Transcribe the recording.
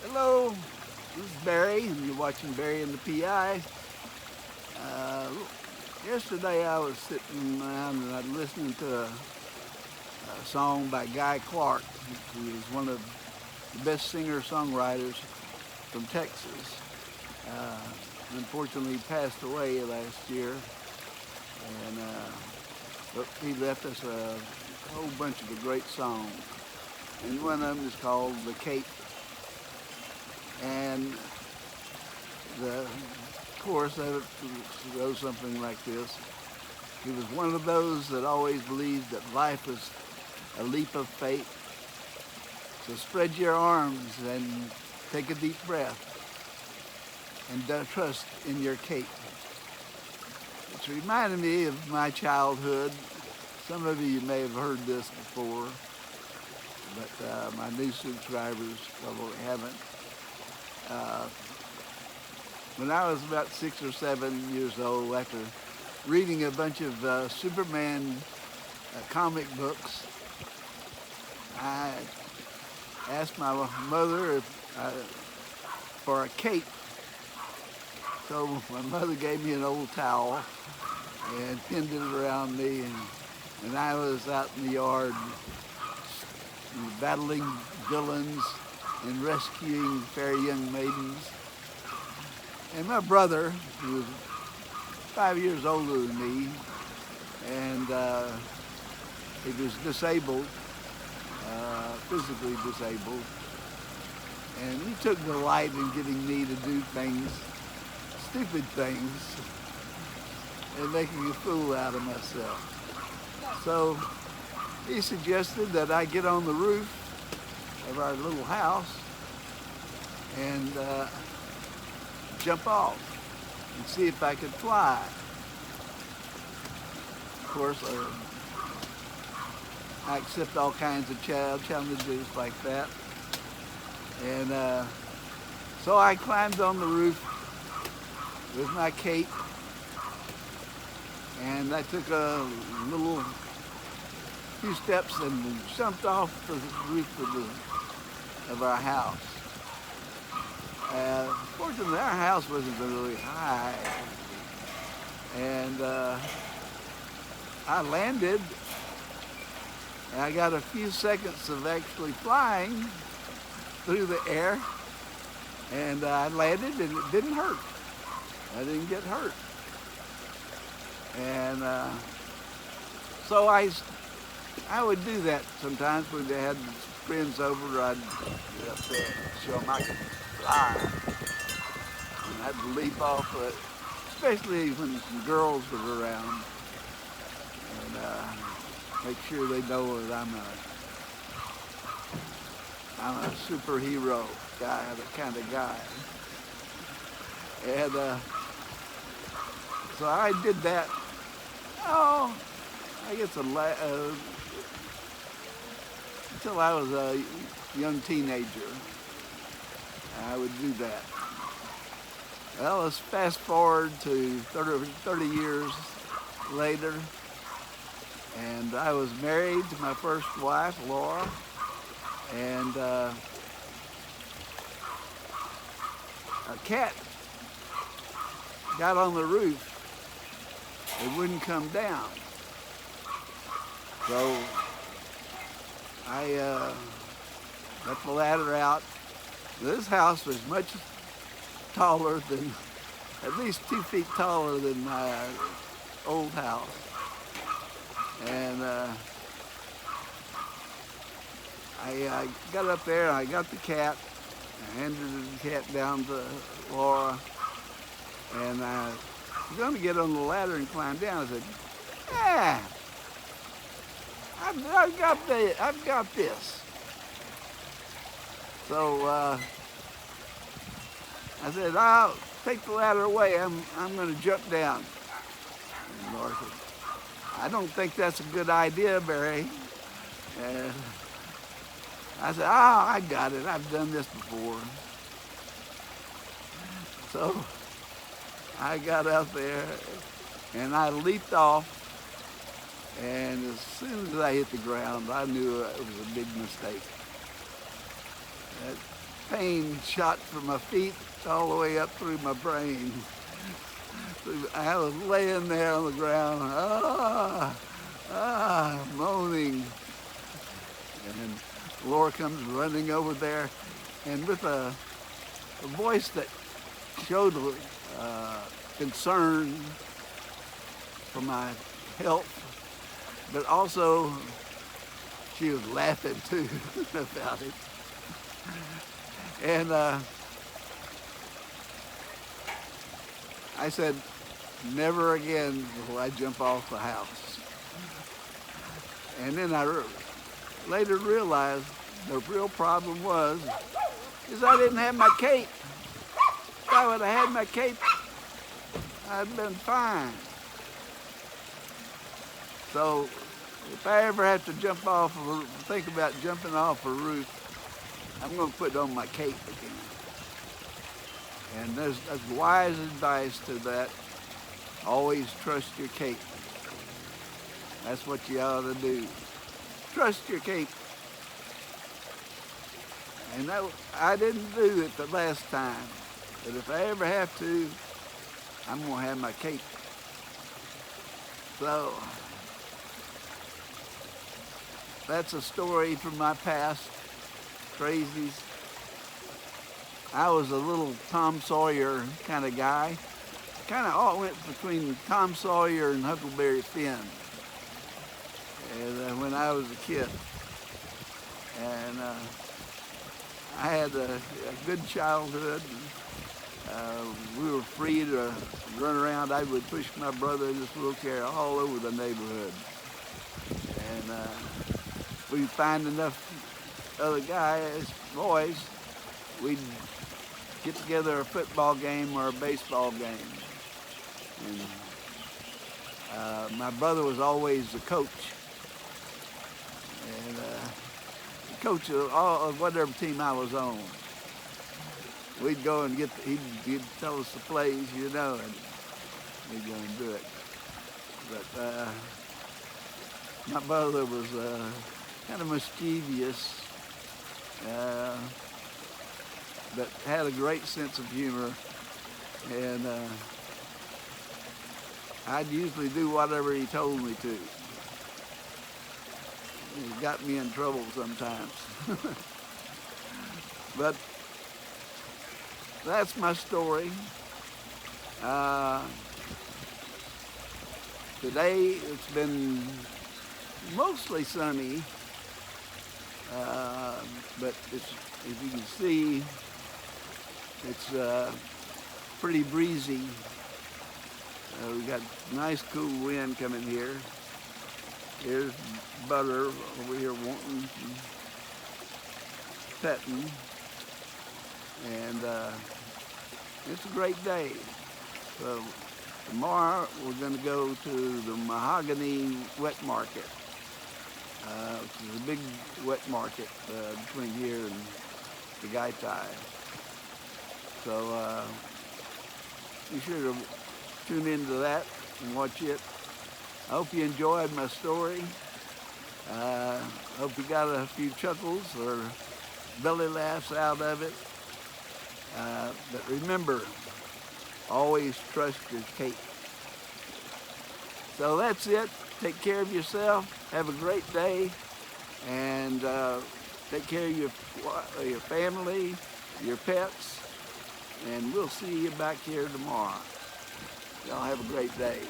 Hello, this is Barry, and you're watching Barry and the PI. Uh, Yesterday I was sitting around and I was listening to a song by Guy Clark, who is one of the best singer-songwriters from Texas. Uh, Unfortunately, he passed away last year, and but he left us a whole bunch of great songs. And one of them is called The Cape. And the chorus of it goes something like this. He was one of those that always believed that life was a leap of faith. So spread your arms and take a deep breath and trust in your Cape. It's reminded me of my childhood. Some of you may have heard this before, but my new subscribers probably haven't. Uh, when I was about 6 or 7 years old, after reading a bunch of Superman comic books, I asked my mother for a cape. So my mother gave me an old towel and pinned it around me, and I was out in the yard battling villains and rescuing fair young maidens. And my brother, who was 5 years older than me, and he was disabled, physically disabled, and he took delight in getting me to do things, stupid things, and making a fool out of myself. So he suggested that I get on the roof of our little house and jump off and see if I could fly. Of course, I accept all kinds of challenges like that. And so I climbed on the roof with my cape, and I took a little few steps and jumped off the roof of our house. Fortunately, our house wasn't really high, and I landed, and I got a few seconds of actually flying through the air, and I landed, and it didn't hurt. I didn't get hurt. And so I would do that sometimes when they had friends over. I'd get up there and show them I could fly. And I'd leap off, especially when some girls were around, and make sure they know that I'm a superhero guy, the kind of guy. And so I did that. Oh, I guess until I was a young teenager, I would do that. Well, let's fast forward to 30 years later, and I was married to my first wife, Laura, and a cat got on the roof. It wouldn't come down. So I got the ladder out. This house was much taller than, at least 2 feet taller than my old house. And I got up there and I got the cat. I handed the cat down to Laura, and I was going to get on the ladder and climb down. I said, "Yeah, I've got this." So I said, "I'll take the ladder away. I'm going to jump down." And Laura said, "I don't think that's a good idea, Barry." And I said, "Oh, I got it. I've done this before." So I got up there and I leaped off, and as soon as I hit the ground, I knew it was a big mistake. pain shot from my feet all the way up through my brain. I was laying there on the ground, moaning. And then Laura comes running over there, and with a voice that showed concern for my health, but also she was laughing too about it. And I said, never again will I jump off the house. And then I later realized the real problem is I didn't have my cape. If I would have had my cape, I'd been fine. So if I ever have to jump off or think about jumping off a roof, I'm going to put on my cape again. And that's wise advice to that. Always trust your cape. That's what you ought to do. Trust your cape. And that, I didn't do it the last time, but if I ever have to, I'm going to have my cape. So, that's a story from my past, crazies. I was a little Tom Sawyer kind of guy. Kind of all went between Tom Sawyer and Huckleberry Finn. And when I was a kid. And I had a good childhood. We were free to run around. I would push my brother in his wheelchair all over the neighborhood. And we'd find enough other guys, boys, we'd get together a football game or a baseball game. And my brother was always the coach. And the coach of whatever team I was on. We'd go and he'd tell us the plays, you know, and we'd go and do it. But my brother was kind of mischievous, but had a great sense of humor, and I'd usually do whatever he told me to. He got me in trouble sometimes. But that's my story. Today it's been mostly sunny, but if you can see, it's pretty breezy. We got nice cool wind coming here. Here's Butter over here wanting some petting, and it's a great day. So tomorrow we're going to go to the Mahogany Wet Market, which is a big wet market between here and the Gaitai. So be sure to tune into that and watch it. I hope you enjoyed my story. Hope you got a few chuckles or belly laughs out of it. But remember, always trust your cape. So that's it. Take care of yourself. Have a great day. And take care of your family, your pets. And we'll see you back here tomorrow. Y'all have a great day.